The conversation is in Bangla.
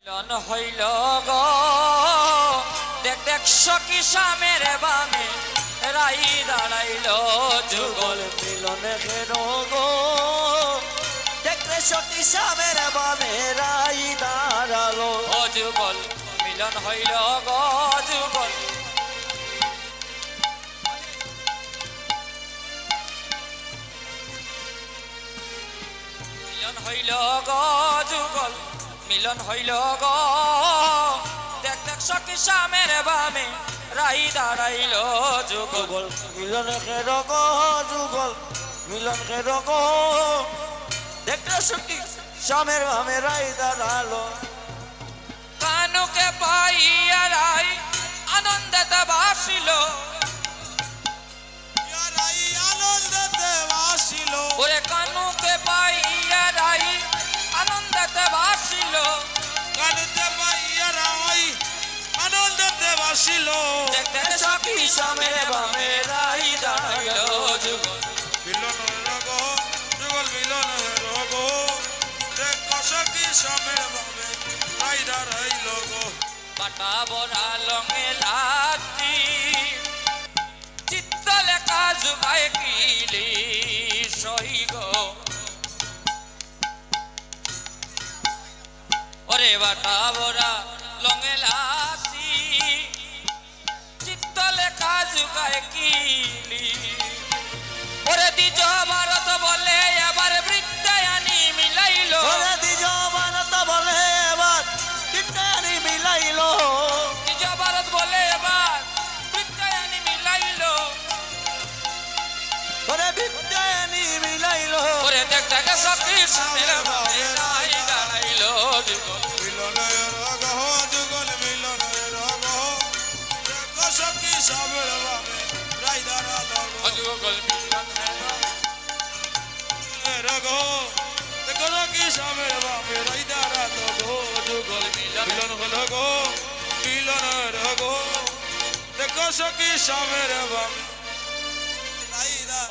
মিলন হইল গো দেখ দেখ সখী সামের বামে রাই দাঁড়াইল যুগল মিলন হেন গো দেখলে সতী সামের বামে রাই দাঁড়ালো ও যুগল মিলন হইল গো যুগল মিলন হইল গো যুগল মিলন হইল গো দেখ দেখ সখী সামের বামে রাই দাঁড়াইল যুগল মিলন হেন গো যুগল মিলন হেন গো দেখলে সতী সামের বামে রাই দাঁড়ালো কানুকে পাইয়া রাই আনন্দতে বাসিল ওরে কানুকে পাইয়া রাই আনন্দতে বাসিল দেখতে সখী সামের বামে রাই দাঁড়াইল যুগল মিলন রগো যুগল মিলন রগো দেখ সখী সামের বামে রাই দাঁড়াইল গো বাটা বড়া লঙে লাতি চিত্ত লেখা যুগায় কিলি সহি গো ওরে বাটা বড়া লঙে লাতি চিত্ত লেখা যুগায় কিলি ওরে দ্বিজ ভারত বলে এবার বৃত্তায়ানি মিলাইল ওরে দ্বিজ ভারত বলে এবার তিনটানি মিলাইলো দ্বিজ ভারত বলে এবার বৃত্তায়ানি মিলাইল ওরে বিদ্যানি মিলাইলো ওরে দেখ দেখ সখী সামের বামে রাই দাঁড়াইল যুগল মিলন রগো যুগল মিলন রগো দেখ সখী সামের বামে রাই দাঁড়ালো গো যুগল মিলন রগো দেখ সখী সামের বামে রাই দাঁড়ালো গো যুগল মিলন হলো গো মিলন রগো দেখ সখী সামের বামে